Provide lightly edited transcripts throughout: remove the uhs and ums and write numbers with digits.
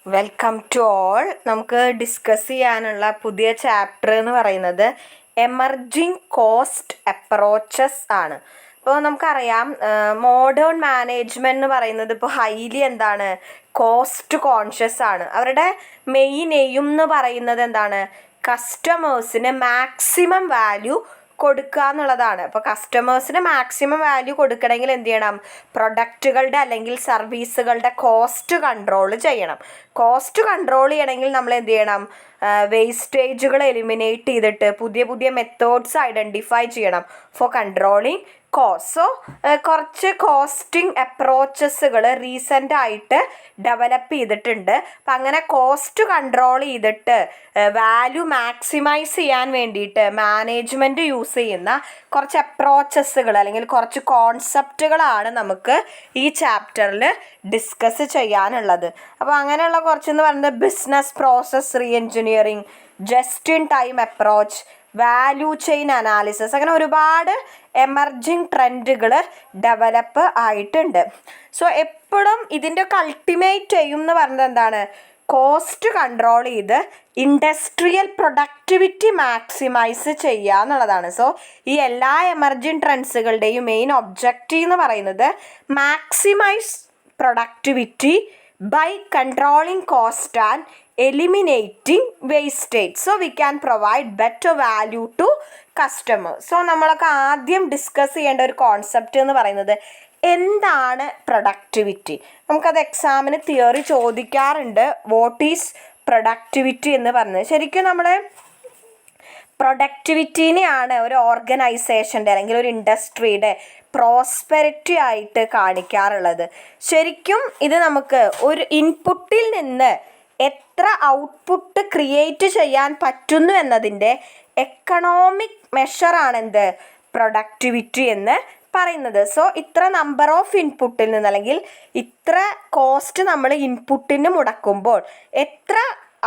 Welcome to all. നമുക്ക് discuss ചെയ്യാനുള്ള പുതിയ ചാപ്റ്റർ എന്ന് പറയുന്നത് എമർജിങ് കോസ്റ്റ് അപ്രോച്ചസ് ആണ്. ഇപ്പോൾ നമുക്കറിയാം മോഡേൺ മാനേജ്മെൻറ്റ് എന്ന് പറയുന്നത് ഇപ്പോൾ ഹൈലി എന്താണ് കോസ്റ്റ് കോൺഷ്യസ് ആണ്. അവരുടെ മെയിൻ എയിം എന്ന് പറയുന്നത് എന്താണ്, കസ്റ്റമേഴ്സിന് മാക്സിമം വാല്യൂ കൊടുക്കുക എന്നുള്ളതാണ്. അപ്പോൾ കസ്റ്റമേഴ്സിന് മാക്സിമം വാല്യൂ കൊടുക്കണമെങ്കിൽ എന്ത് ചെയ്യണം, പ്രൊഡക്റ്റുകളുടെ അല്ലെങ്കിൽ സർവീസുകളുടെ കോസ്റ്റ് കൺട്രോൾ ചെയ്യണം. കോസ്റ്റ് കൺട്രോൾ ചെയ്യണമെങ്കിൽ നമ്മൾ എന്ത് ചെയ്യണം, വേസ്റ്റേജുകൾ എലിമിനേറ്റ് ചെയ്തിട്ട് പുതിയ പുതിയ മെത്തേഡ്സ് ഐഡൻറ്റിഫൈ ചെയ്യണം ഫോർ കൺട്രോളിങ് കോസ്റ്റ്. സോ കുറച്ച് കോസ്റ്റിംഗ് അപ്രോച്ചസുകൾ റീസെൻ്റ് ആയിട്ട് ഡെവലപ്പ് ചെയ്തിട്ടുണ്ട്. അപ്പം അങ്ങനെ കോസ്റ്റ് കൺട്രോൾ ചെയ്തിട്ട് വാല്യൂ മാക്സിമൈസ് ചെയ്യാൻ വേണ്ടിയിട്ട് മാനേജ്മെൻറ്റ് യൂസ് ചെയ്യുന്ന കുറച്ച് അപ്രോച്ചസുകൾ അല്ലെങ്കിൽ കുറച്ച് കോൺസെപ്റ്റുകളാണ് നമുക്ക് ഈ ചാപ്റ്ററിൽ ഡിസ്കസ് ചെയ്യാനുള്ളത്. അപ്പോൾ അങ്ങനെയുള്ള കുറച്ചെന്ന് പറയുന്നത് business process re engineering, just in time approach, value chain analysis, അങ്ങനെ ഒരുപാട് എമർജിങ് ട്രെൻഡുകൾ ഡെവലപ്പ് ആയിട്ടുണ്ട്. സോ എപ്പോഴും ഇതിൻ്റെയൊക്കെ അൾട്ടിമേറ്റ് എയിം എന്ന് പറയുന്നത് എന്താണ്, കോസ്റ്റ് കൺട്രോൾ ചെയ്ത് ഇൻഡസ്ട്രിയൽ പ്രൊഡക്ടിവിറ്റി മാക്സിമൈസ് ചെയ്യുക എന്നുള്ളതാണ്. സോ ഈ എല്ലാ എമർജിങ് ട്രെൻഡ്സുകളുടെയും മെയിൻ ഒബ്ജക്റ്റീവ് എന്ന് പറയുന്നത് maximise productivity by controlling cost and eliminating wastage, so we can provide better value to customers. So നമ്മളൊക്കെ ആദ്യം ഡിസ്കസ് ചെയ്യേണ്ട ഒരു കോൺസെപ്റ്റ് എന്ന് പറയുന്നത് എന്താണ് പ്രൊഡക്ടിവിറ്റി. നമുക്കത് എക്സാമിന് തിയറി ചോദിക്കാറുണ്ട്, വാട്ട് ഈസ് പ്രൊഡക്ടിവിറ്റി എന്ന് പറഞ്ഞത്. ശരിക്കും നമ്മൾ പ്രൊഡക്ടിവിറ്റീനെയാണ് ഒരു ഓർഗനൈസേഷൻ്റെ അല്ലെങ്കിൽ ഒരു ഇൻഡസ്ട്രിയുടെ പ്രോസ്പെരിറ്റി ആയിട്ട് കാണിക്കാറുള്ളത്. ശരിക്കും ഇത് നമുക്ക് ഒരു ഇൻപുട്ടിൽ നിന്ന് എത്ര ഔട്ട്പുട്ട് ക്രിയേറ്റ് ചെയ്യാൻ പറ്റുന്നു എന്നതിൻ്റെ എക്കണോമിക് മെഷറാണ് എന്ത്, പ്രൊഡക്ടിവിറ്റി എന്ന് പറയുന്നത്. സോ ഇത്ര നമ്പർ ഓഫ് ഇൻപുട്ടിൽ നിന്ന് അല്ലെങ്കിൽ ഇത്ര കോസ്റ്റ് നമ്മൾ ഇൻപുട്ടിന് മുടക്കുമ്പോൾ എത്ര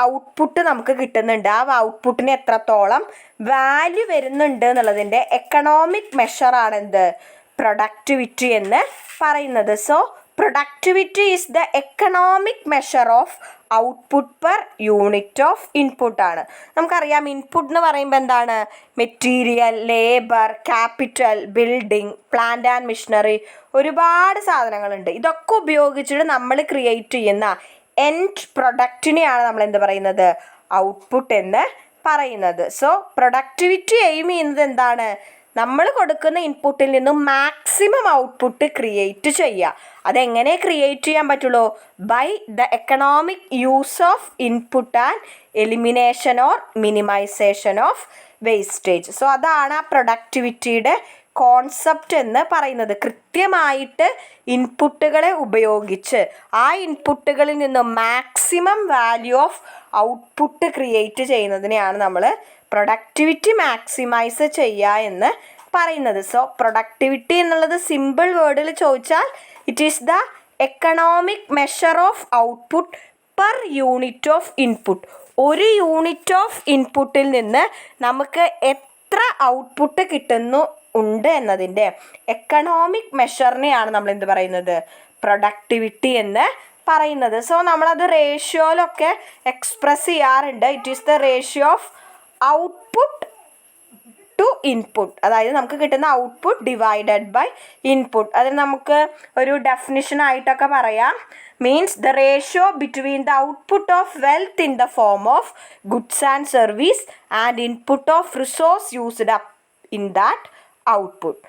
ഔട്ട്പുട്ട് നമുക്ക് കിട്ടുന്നുണ്ട്, ആ ഔട്ട്പുട്ടിന് എത്രത്തോളം വാല്യൂ വരുന്നുണ്ട് എന്നുള്ളതിൻ്റെ എക്കണോമിക് മെഷറാണ് എന്ത്, പ്രൊഡക്ടിവിറ്റി എന്ന് പറയുന്നത്. So productivity is the economic measure of output per unit of input ആണ്. നമുക്കറിയാം ഇൻപുട്ട് എന്ന് പറയുമ്പോൾ എന്താണ്, material, labour, capital, building, plant and machinery, ഒരുപാട് സാധനങ്ങളുണ്ട്. ഇതൊക്കെ ഉപയോഗിച്ചിട്ട് നമ്മൾ ക്രിയേറ്റ് ചെയ്യുന്ന എൻഡ് പ്രൊഡക്റ്റിനെയാണ് നമ്മൾ എന്ത് പറയുന്നത്, ഔട്ട്പുട്ട് എന്ന് പറയുന്നത്. സോ പ്രൊഡക്ടിവിറ്റി എയിം ചെയ്യുന്നത് എന്താണ്, നമ്മൾ കൊടുക്കുന്ന ഇൻപുട്ടിൽ നിന്നും മാക്സിമം ഔട്ട്പുട്ട് ക്രിയേറ്റ് ചെയ്യുക. അതെങ്ങനെ ക്രിയേറ്റ് ചെയ്യാൻ പറ്റുള്ളൂ, by the economic use of input and elimination or minimisation of wastage. So അതാണ് ആ പ്രൊഡക്ടിവിറ്റിയുടെ കോൺസെപ്റ്റ് എന്ന് പറയുന്നത്. കൃത്യമായിട്ട് ഇൻപുട്ടുകളെ ഉപയോഗിച്ച് ആ ഇൻപുട്ടുകളിൽ നിന്ന് maximum value of output create ചെയ്യുന്നതിനെയാണ് നമ്മൾ പ്രൊഡക്ടിവിറ്റി മാക്സിമൈസ് ചെയ്യുക എന്ന് പറയുന്നത്. സോ പ്രൊഡക്ടിവിറ്റി എന്നുള്ളത് സിമ്പിൾ വേർഡിൽ ചോദിച്ചാൽ it is the economic measure of output per unit of input. ഒരു യൂണിറ്റ് ഓഫ് ഇൻപുട്ടിൽ നിന്ന് നമുക്ക് എത്ര ഔട്ട്പുട്ട് കിട്ടുന്നു ഉണ്ട് എന്നതിൻ്റെ എക്കണോമിക് മെഷറിനെയാണ് നമ്മൾ എന്ത് പറയുന്നത്, പ്രൊഡക്ടിവിറ്റി എന്ന് പറയുന്നത്. സോ നമ്മളത് റേഷ്യോയിലൊക്കെ എക്സ്പ്രസ് ചെയ്യാറുണ്ട്. It is the ratio of output to input, അതായത് നമുക്ക് കിട്ടുന്ന ഔട്ട്പുട്ട് ഡിവൈഡഡ് ബൈ ഇൻപുട്ട്. അതിന് നമുക്ക് ഒരു ഡെഫിനിഷൻ ആയിട്ടൊക്കെ പറയാം, means the ratio between the output of wealth in the form of goods and service and input of resource used up in that output.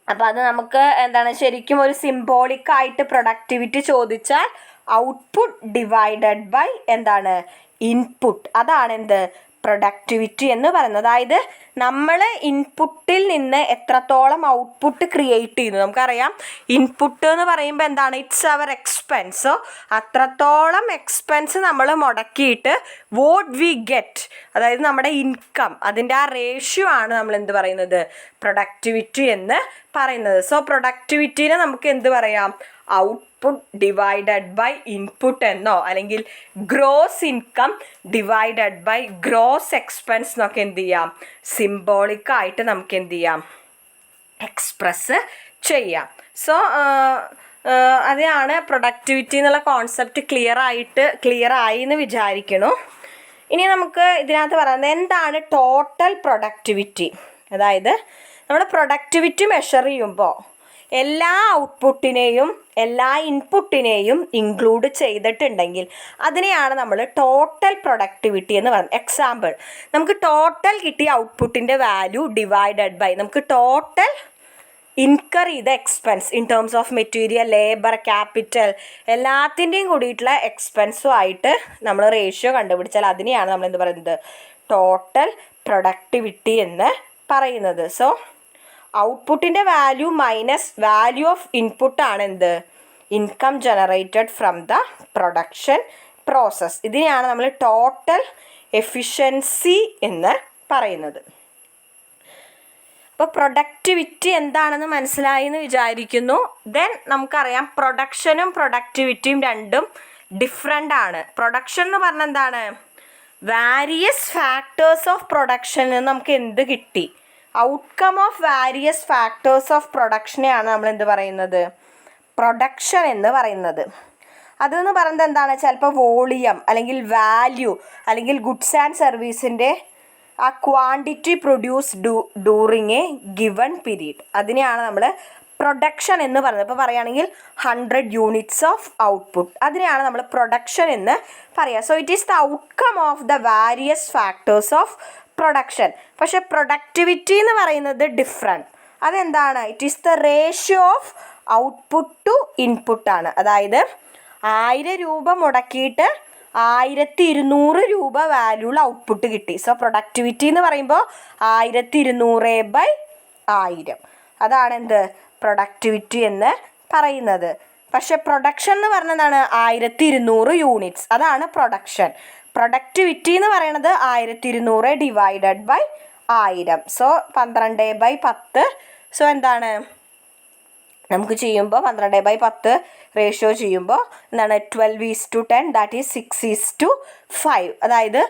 അപ്പോൾ അത് നമുക്ക് എന്താണ്, ശരിക്കും ഒരു സിംബോളിക് ആയിട്ട് പ്രൊഡക്ടിവിറ്റി ചോദിച്ചാൽ ഔട്ട്പുട്ട് ഡിവൈഡഡ് ബൈ എന്താണ്, ഇൻപുട്ട്, അതാണ് എന്ത്, പ്രൊഡക്ടിവിറ്റി എന്ന് പറയുന്നത്. അതായത് നമ്മൾ ഇൻപുട്ടിൽ നിന്ന് എത്രത്തോളം ഔട്ട്പുട്ട് ക്രിയേറ്റ് ചെയ്യുന്നു. നമുക്കറിയാം ഇൻപുട്ട് എന്ന് പറയുമ്പോൾ എന്താണ്, ഇറ്റ്സ് അവർ എക്സ്പെൻസ്. സോ അത്രത്തോളം എക്സ്പെൻസ് നമ്മൾ മുടക്കിയിട്ട് വോട്ട് വി ഗെറ്റ്, അതായത് നമ്മുടെ ഇൻകം, അതിൻ്റെ ആ റേഷ്യോ ആണ് നമ്മൾ എന്ത് പറയുന്നത്, പ്രൊഡക്ടിവിറ്റി എന്ന് പറയുന്നത്. സോ പ്രൊഡക്ടിവിറ്റീനെ നമുക്ക് എന്ത് പറയാം, ഔട്ട്പുട്ട് ഡിവൈഡഡ് ബൈ ഇൻപുട്ട് എന്നോ അല്ലെങ്കിൽ gross income divided by gross expense എന്നൊക്കെ എന്ത് ചെയ്യാം, സിംബോളിക്കായിട്ട് നമുക്ക് എന്ത് ചെയ്യാം, എക്സ്പ്രസ് ചെയ്യാം. സോ അതാണ് പ്രൊഡക്ടിവിറ്റി എന്നുള്ള കോൺസെപ്റ്റ് ക്ലിയർ ആയി എന്ന് വിചാരിക്കുന്നു. ഇനി നമുക്ക് ഇതിനകത്ത് പറയുന്നത് എന്താണ് ടോട്ടൽ പ്രൊഡക്ടിവിറ്റി. അതായത് നമ്മൾ പ്രൊഡക്ടിവിറ്റി മെഷർ ചെയ്യുമ്പോൾ എല്ലാ ഔട്ട്പുട്ടിനെയും എല്ലാ ഇൻപുട്ടിനെയും ഇൻക്ലൂഡ് ചെയ്തിട്ടുണ്ടെങ്കിൽ അതിനെയാണ് നമ്മൾ ടോട്ടൽ പ്രൊഡക്ടിവിറ്റി എന്ന് പറയുന്നത്. എക്സാമ്പിൾ, നമുക്ക് ടോട്ടൽ കിട്ടിയ ഔട്ട്പുട്ടിൻ്റെ വാല്യൂ ഡിവൈഡഡ് ബൈ നമുക്ക് ടോട്ടൽ ഇൻകർ ചെയ്ത expense in terms of material, labour, capital എല്ലാത്തിൻ്റെയും കൂടിയിട്ടുള്ള എക്സ്പെൻസും ആയിട്ട് നമ്മൾ റേഷ്യോ കണ്ടുപിടിച്ചാൽ അതിനെയാണ് നമ്മൾ എന്ത് പറയുന്നത്, ടോട്ടൽ പ്രൊഡക്ടിവിറ്റി എന്ന് പറയുന്നത്. സോ ഔട്ട്പുട്ടിൻ്റെ വാല്യൂ മൈനസ് വാല്യൂ ഓഫ് ഇൻപുട്ടാണ് എന്ത്, income generated from the production process. ഇതിനെയാണ് നമ്മൾ ടോട്ടൽ എഫിഷ്യൻസി എന്ന് പറയുന്നത്. അപ്പോൾ പ്രൊഡക്ടിവിറ്റി എന്താണെന്ന് മനസ്സിലായി എന്ന് വിചാരിക്കുന്നു. ദെൻ നമുക്കറിയാം പ്രൊഡക്ഷനും പ്രൊഡക്ടിവിറ്റിയും രണ്ടും ഡിഫറെൻ്റ് ആണ്. പ്രൊഡക്ഷൻ എന്ന് പറഞ്ഞാൽ എന്താണ്, വാരിയസ് ഫാക്ടേഴ്സ് ഓഫ് പ്രൊഡക്ഷനിൽ നമുക്ക് എന്ത് കിട്ടി, outcome of various factors of പ്രൊഡക്ഷനെയാണ് നമ്മൾ എന്ത് പറയുന്നത്, പ്രൊഡക്ഷൻ എന്ന് പറയുന്നത്. അതെന്ന് പറയുന്നത് എന്താണ്, ചിലപ്പോൾ വോളിയം അല്ലെങ്കിൽ വാല്യൂ അല്ലെങ്കിൽ ഗുഡ്സ് ആൻഡ് സർവീസിൻ്റെ ആ quantity produce during a given period, അതിനെയാണ് നമ്മൾ പ്രൊഡക്ഷൻ എന്ന് പറയുന്നത്. ഇപ്പോൾ പറയുകയാണെങ്കിൽ 100 യൂണിറ്റ്സ് ഓഫ് ഔട്ട്പുട്ട്, അതിനെയാണ് നമ്മൾ പ്രൊഡക്ഷൻ എന്ന് പറയുക. So it is the outcome of the various factors of production. പക്ഷേ പ്രൊഡക്ടിവിറ്റി എന്ന് പറയുന്നത് ഡിഫറെൻറ്റ്. അതെന്താണ്, it is the ratio of output to ഇൻപുട്ടാണ്. അതായത് 1000 രൂപ മുടക്കിയിട്ട് 1200 രൂപ വാല്യൂള്ള ഔട്ട്പുട്ട് കിട്ടി. സോ പ്രൊഡക്ടിവിറ്റി എന്ന് പറയുമ്പോൾ 1200/1000, അതാണ് എന്ത്, പ്രൊഡക്ടിവിറ്റി എന്ന് പറയുന്നത്. പക്ഷെ പ്രൊഡക്ഷൻ എന്ന് പറഞ്ഞതാണ് 1200 യൂണിറ്റ്സ്, അതാണ് പ്രൊഡക്ഷൻ. പ്രൊഡക്ടിവിറ്റി എന്ന് പറയുന്നത് 1200 ഡിവൈഡഡ് ബൈ 1000. സോ 12/10. സോ എന്താണ്, നമുക്ക് ചെയ്യുമ്പോൾ 12/10 റേഷ്യോ ചെയ്യുമ്പോൾ എന്താണ്, 12:10, ദാറ്റ് ഈസ് 6:5. അതായത്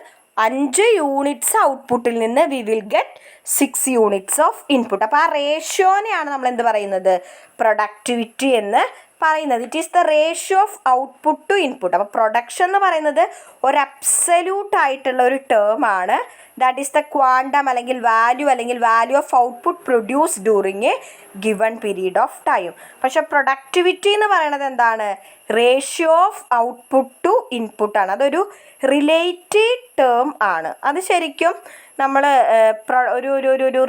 5 യൂണിറ്റ്സ് ഔട്ട്പുട്ടിൽ നിന്ന് we will get 6 units of input. അപ്പോൾ ആ റേഷ്യോനെയാണ് നമ്മൾ എന്ത് പറയുന്നത്, പ്രൊഡക്ടിവിറ്റി എന്ന് പറയുന്നത്. It is the ratio of output to input. അപ്പോൾ പ്രൊഡക്ഷൻ എന്ന് പറയുന്നത് ഒരു അബ്സല്യൂട്ട് ആയിട്ടുള്ള ഒരു ടേം ആണ്. ദാറ്റ് ഈസ് ദ ക്വാണ്ടം അല്ലെങ്കിൽ value of output produce during a given period of time. പക്ഷേ പ്രൊഡക്ടിവിറ്റി എന്ന് പറയുന്നത് എന്താണ്, റേഷ്യോ ഓഫ് ഔട്ട്പുട്ട് ടു ഇൻപുട്ടാണ്. അതൊരു റിലേറ്റീവ് ടേം ആണ്. അത് ശരിക്കും നമ്മൾ ഒരു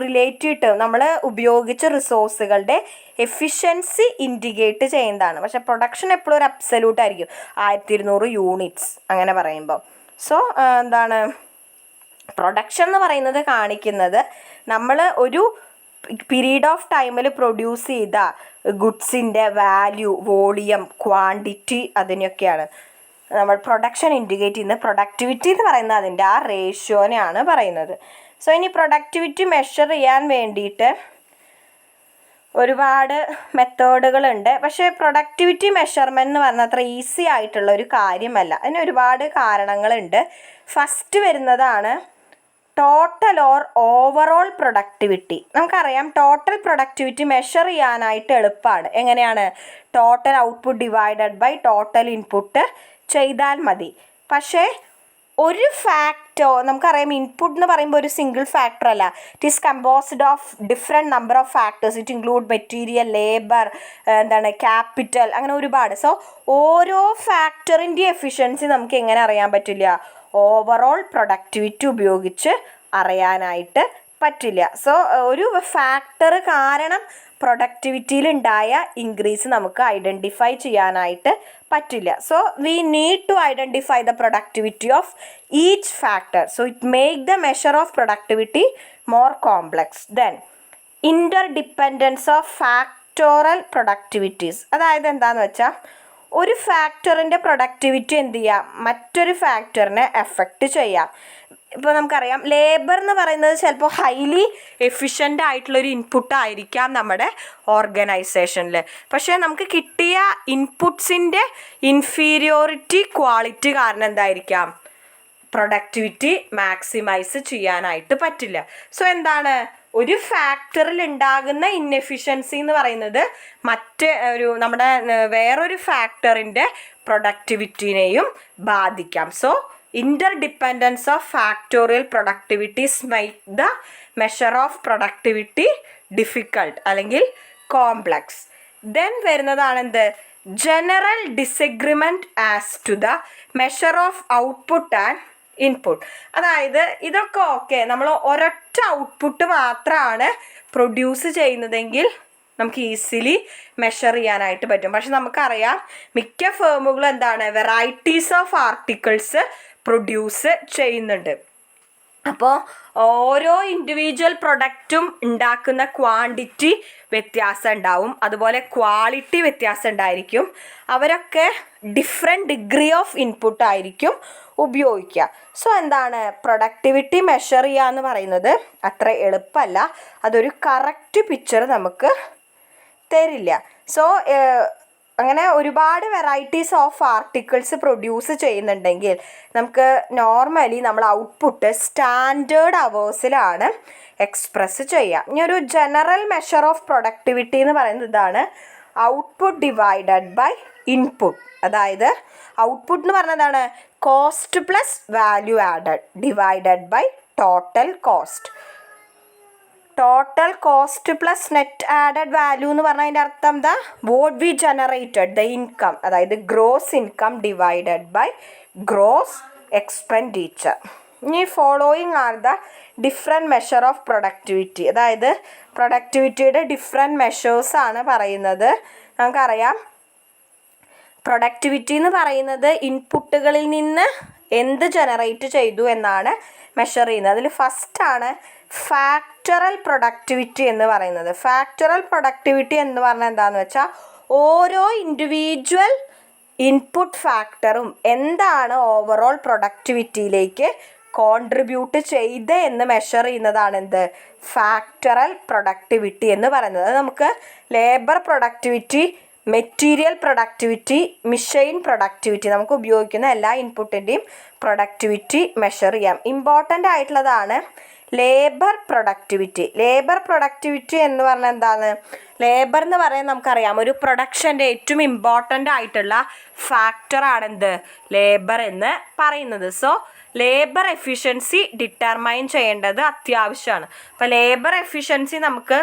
റിലേറ്റീവ് ടേം നമ്മൾ ഉപയോഗിച്ച റിസോഴ്സുകളുടെ എഫിഷ്യൻസി ഇൻഡിക്കേറ്റ് ചെയ്യുന്നതാണ്. പക്ഷേ പ്രൊഡക്ഷൻ എപ്പോഴും ഒരു അബ്സല്യൂട്ട് ആയിരിക്കും, 1200 യൂണിറ്റ്സ് അങ്ങനെ പറയുമ്പോൾ. സോ എന്താണ്, പ്രൊഡക്ഷൻ എന്ന് പറയുന്നത് കാണിക്കുന്നത് നമ്മൾ ഒരു പീരീഡ് ഓഫ് ടൈമിൽ പ്രൊഡ്യൂസ് ചെയ്ത ഗുഡ്സിൻ്റെ വാല്യൂ, വോളിയം, ക്വാണ്ടിറ്റി, അതിനൊക്കെയാണ് നമ്മൾ പ്രൊഡക്ഷൻ ഇൻഡിക്കേറ്റ് ചെയ്യുന്നത്. പ്രൊഡക്ടിവിറ്റി എന്ന് പറയുന്നത് അതിൻ്റെ ആ റേഷ്യോനെയാണ് പറയുന്നത്. സോ ഇനി പ്രൊഡക്ടിവിറ്റി മെഷർ ചെയ്യാൻ വേണ്ടിയിട്ട് ഒരുപാട് മെത്തേഡുകളുണ്ട്. പക്ഷേ പ്രൊഡക്ടിവിറ്റി മെഷർമെൻറ്റ് എന്ന് പറഞ്ഞാൽ അത്ര ഈസി ആയിട്ടുള്ള ഒരു കാര്യമല്ല. അതിന് ഒരുപാട് കാരണങ്ങളുണ്ട്. ഫസ്റ്റ് വരുന്നതാണ് ടോട്ടൽ ഓർ ഓവറോൾ പ്രൊഡക്ടിവിറ്റി. നമുക്കറിയാം ടോട്ടൽ പ്രൊഡക്ടിവിറ്റി മെഷർ ചെയ്യാനായിട്ട് എളുപ്പമാണ്. എങ്ങനെയാണ്, total output divided by total input ചെയ്താൽ മതി. പക്ഷേ ഒരു ഫാക്ടർ നമുക്കറിയാം, ഇൻപുട്ട് എന്ന് പറയുമ്പോൾ ഒരു സിംഗിൾ ഫാക്ടർ അല്ല, it is composed of different number of factors. It include material, labour, capital, അങ്ങനെ ഒരുപാട്. സോ ഓരോ ഫാക്ടറിൻ്റെ എഫിഷ്യൻസി നമുക്ക് എങ്ങനെ അറിയാൻ പറ്റില്ല, ഓവറോൾ പ്രൊഡക്ടിവിറ്റി ഉപയോഗിച്ച് അറിയാനായിട്ട് പറ്റില്ല. സോ ഒരു ഫാക്ടർ കാരണം പ്രൊഡക്ടിവിറ്റിയിലുണ്ടായ ഇൻക്രീസ് നമുക്ക് ഐഡൻറ്റിഫൈ ചെയ്യാനായിട്ട് പറ്റില്ല. So we need to identify the productivity of each factor. So it make the measure of productivity more complex. Then interdependence of factorial productivities. അതായത് എന്താണെന്ന് വെച്ചാൽ ഒരു ഫാക്ടറിൻ്റെ പ്രൊഡക്ടിവിറ്റി എന്ത് ചെയ്യാം, മറ്റൊരു ഫാക്ടറിനെ എഫക്റ്റ് ചെയ്യാം. ഇപ്പോൾ നമുക്കറിയാം ലേബർ എന്ന് പറയുന്നത് ചിലപ്പോൾ ഹൈലി എഫിഷ്യൻ്റ് ആയിട്ടുള്ളൊരു ഇൻപുട്ട് ആയിരിക്കാം നമ്മുടെ ഓർഗനൈസേഷനിൽ. പക്ഷേ നമുക്ക് കിട്ടിയ ഇൻപുട്സിൻ്റെ ഇൻഫീരിയോറിറ്റി ക്വാളിറ്റി കാരണം എന്തായിരിക്കാം, പ്രൊഡക്ടിവിറ്റി മാക്സിമൈസ് ചെയ്യാനായിട്ട് പറ്റില്ല. സോ എന്താണ്, ഒരു ഫാക്ടറിൽ ഉണ്ടാകുന്ന ഇൻഎഫിഷ്യൻസി എന്ന് പറയുന്നത് നമ്മുടെ വേറൊരു ഫാക്ടറിൻ്റെ പ്രൊഡക്ടിവിറ്റിനെയും ബാധിക്കാം. So interdependence of factorial productivities make the measure of productivity difficult അല്ലെങ്കിൽ കോംപ്ലക്സ്. ദെൻ വരുന്നതാണ് എന്ത്, general disagreement as to the measure of output and input. അതായത് ഇതൊക്കെ ഓക്കെ, നമ്മൾ ഒരൊറ്റ ഔട്ട്പുട്ട് മാത്രമാണ് പ്രൊഡ്യൂസ് ചെയ്യുന്നതെങ്കിൽ നമുക്ക് ഈസിലി മെഷർ ചെയ്യാനായിട്ട് പറ്റും. പക്ഷെ നമുക്കറിയാം മിക്ക ഫേമുകളും എന്താണ്, വെറൈറ്റീസ് ഓഫ് ആർട്ടിക്കിൾസ് പ്രൊഡ്യൂസ് ചെയ്യുന്നുണ്ട്. അപ്പോൾ ഓരോ ഇൻഡിവിജ്വൽ പ്രൊഡക്റ്റും ഉണ്ടാക്കുന്ന ക്വാണ്ടിറ്റി വ്യത്യാസം ഉണ്ടാവും, അതുപോലെ ക്വാളിറ്റി വ്യത്യാസം ഉണ്ടായിരിക്കും. അവരൊക്കെ ഡിഫറെൻറ്റ് ഡിഗ്രി ഓഫ് ഇൻപുട്ട് ആയിരിക്കും ഉപയോഗിക്കുക. സോ എന്താണ്, പ്രൊഡക്ടിവിറ്റി മെഷർ ചെയ്യുക എന്ന് പറയുന്നത് അത്ര എളുപ്പമല്ല. അതൊരു കറക്റ്റ് പിക്ചർ നമുക്ക് തരില്ല. സോ അങ്ങനെ ഒരുപാട് വെറൈറ്റീസ് ഓഫ് ആർട്ടിക്കിൾസ് പ്രൊഡ്യൂസ് ചെയ്യുന്നുണ്ടെങ്കിൽ നമുക്ക് നോർമലി നമ്മൾ ഔട്ട്പുട്ട് സ്റ്റാൻഡേർഡ് അവേഴ്സിലാണ് എക്സ്പ്രസ് ചെയ്യുക. ഇനി ഒരു ജനറൽ മെഷർ ഓഫ് പ്രൊഡക്ടിവിറ്റി എന്ന് പറയുന്നത് ഇതാണ്, ഔട്ട്പുട്ട് ഡിവൈഡഡ് ബൈ ഇൻപുട്ട്. അതായത് ഔട്ട്പുട്ട് എന്ന് പറഞ്ഞതാണ് cost plus value added divided by total cost. Total cost plus net added value എന്ന് പറഞ്ഞാൽ അതിൻ്റെ അർത്ഥം എന്താ, what we generated the income, അതായത് gross income divided by gross expenditure. ഇനി following are the different measure of productivity. അതായത് പ്രൊഡക്ടിവിറ്റിയുടെ different മെഷേഴ്സാണ് പറയുന്നത്. നമുക്കറിയാം പ്രൊഡക്ടിവിറ്റി എന്ന് പറയുന്നത് ഇൻപുട്ടുകളിൽ നിന്ന് എന്ത് ജനറേറ്റ് ചെയ്തു എന്നാണ് മെഷർ ചെയ്യുന്നത്. അതിൽ ഫസ്റ്റാണ് ഫാക്ടറൽ പ്രൊഡക്ടിവിറ്റി എന്ന് പറയുന്നത്. ഫാക്ടറൽ പ്രൊഡക്ടിവിറ്റി എന്ന് പറഞ്ഞാൽ എന്താണെന്ന് വെച്ചാൽ ഓരോ ഇൻഡിവിജ്വൽ ഇൻപുട്ട് ഫാക്ടറും എന്താണ് ഓവറോൾ പ്രൊഡക്ടിവിറ്റിയിലേക്ക് കോൺട്രിബ്യൂട്ട് ചെയ്ത് എന്ന് മെഷർ ചെയ്യുന്നതാണ് എന്ത്, ഫാക്ടറൽ പ്രൊഡക്ടിവിറ്റി എന്ന് പറയുന്നത്. അത് നമുക്ക് labour productivity, material productivity, machine productivity, നമുക്ക് ഉപയോഗിക്കുന്ന എല്ലാ ഇൻപുട്ടിൻ്റെയും പ്രൊഡക്ടിവിറ്റി മെഷർ ചെയ്യാം. ഇമ്പോർട്ടൻ്റ് ആയിട്ടുള്ളതാണ് ലേബർ പ്രൊഡക്ടിവിറ്റി. ലേബർ പ്രൊഡക്ടിവിറ്റി എന്ന് പറഞ്ഞാൽ എന്താണ്, ലേബർ എന്ന് പറയാൻ നമുക്കറിയാം ഒരു പ്രൊഡക്ഷൻ്റെ ഏറ്റവും ഇമ്പോർട്ടൻ്റ് ആയിട്ടുള്ള ഫാക്ടറാണെന്ത്, ലേബർ എന്ന് പറയുന്നത്. സോ ലേബർ എഫിഷ്യൻസി ഡിറ്റർമൈൻ ചെയ്യേണ്ടത് അത്യാവശ്യമാണ്. അപ്പോൾ ലേബർ എഫിഷ്യൻസി നമുക്ക്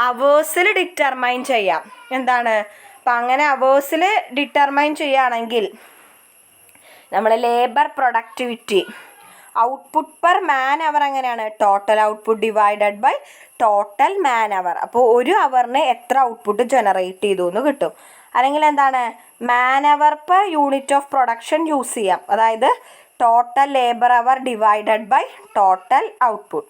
അവേഴ്സിൽ ഡിറ്റർമൈൻ ചെയ്യാം. എന്താണ്, അപ്പം അങ്ങനെ അവേഴ്സിൽ ഡിറ്റർമൈൻ ചെയ്യുകയാണെങ്കിൽ നമ്മൾ labour productivity output per man hour എങ്ങനെയാണ്, total output divided by total man hour. അപ്പോൾ ഒരു അവറിന് എത്ര ഔട്ട്പുട്ട് ജനറേറ്റ് ചെയ്തു എന്ന് കിട്ടും. അല്ലെങ്കിൽ എന്താണ്, man hour per unit of production use ചെയ്യാം. അതായത് total labour hour divided by total output.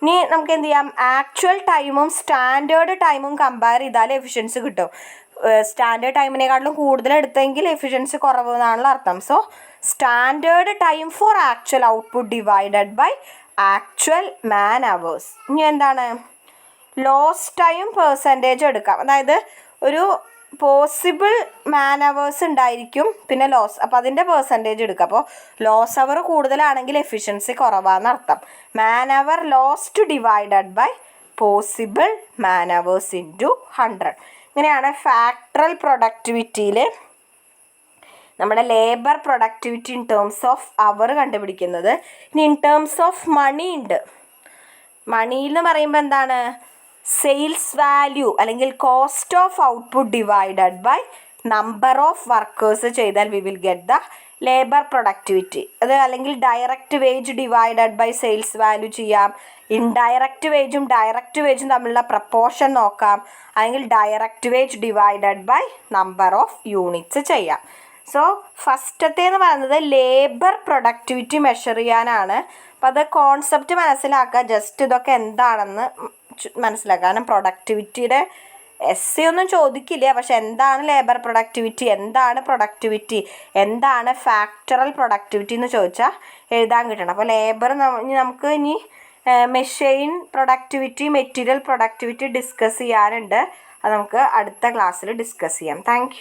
ഇനി നമുക്ക് എന്ത് ചെയ്യാം, ആക്ച്വൽ ടൈമും സ്റ്റാൻഡേർഡ് ടൈമും കമ്പയർ ചെയ്താൽ എഫിഷ്യൻസി കിട്ടും. സ്റ്റാൻഡേർഡ് ടൈമിനെക്കാട്ടിലും കൂടുതൽ എടുത്തെങ്കിൽ എഫിഷ്യൻസി കുറവെന്നാണല്ലോ അർത്ഥം. So standard time for actual output divided by actual man hours. ഇനി എന്താണ്, ലോസ് ടൈം പെർസെൻറ്റേജ് എടുക്കാം. അതായത് ഒരു പോസിബിൾ മാൻ അവേഴ്സ് ഉണ്ടായിരിക്കും, പിന്നെ ലോസ്, അപ്പോൾ അതിൻ്റെ പെർസെൻറ്റേജ് എടുക്കുക. അപ്പോൾ ലോസ് അവർ കൂടുതലാണെങ്കിൽ എഫിഷ്യൻസി കുറവാണെന്ന് അർത്ഥം. Man hour lost divided by possible man hours into 100. ഇങ്ങനെയാണ് ഫാക്ടറൽ പ്രൊഡക്ടിവിറ്റിയിൽ നമ്മുടെ labour productivity in terms of hour കണ്ടുപിടിക്കുന്നത്. ഇനി ഇൻ ടേംസ് ഓഫ് മണി ഉണ്ട്. മണി എന്ന് പറയുമ്പോൾ എന്താണ്, സെയിൽസ് വാല്യൂ അല്ലെങ്കിൽ cost of output divided by number of workers ചെയ്താൽ we will get the labour productivity. അത് അല്ലെങ്കിൽ direct wage divided by sales value ചെയ്യാം. ഇൻഡയറക്റ്റ് വേജും ഡയറക്റ്റ് വേജും തമ്മിലുള്ള പ്രപ്പോർഷൻ നോക്കാം. അല്ലെങ്കിൽ direct wage divided by number of units ചെയ്യാം. സോ ഫസ്റ്റത്തേന്ന് പറയുന്നത് ലേബർ പ്രൊഡക്ടിവിറ്റി മെഷർ ചെയ്യാനാണ്. അപ്പോൾ അത് കോൺസെപ്റ്റ് മനസ്സിലാക്കുക, ജസ്റ്റ് ഇതൊക്കെ എന്താണെന്ന് മനസ്സിലാക്കുക. കാരണം പ്രൊഡക്ടിവിറ്റിയുടെ എസ് ഒന്നും ചോദിക്കില്ല, പക്ഷെ എന്താണ് ലേബർ പ്രൊഡക്ടിവിറ്റി, എന്താണ് പ്രൊഡക്ടിവിറ്റി, എന്താണ് ഫാക്ടറൽ പ്രൊഡക്ടിവിറ്റി എന്ന് ചോദിച്ചാൽ എഴുതാൻ കിട്ടണം. അപ്പോൾ ലേബർ നമുക്ക് ഇനി machine productivity, material productivity discuss ചെയ്യാനുണ്ട്. അത് നമുക്ക് അടുത്ത ക്ലാസ്സിൽ ഡിസ്കസ് ചെയ്യാം. താങ്ക്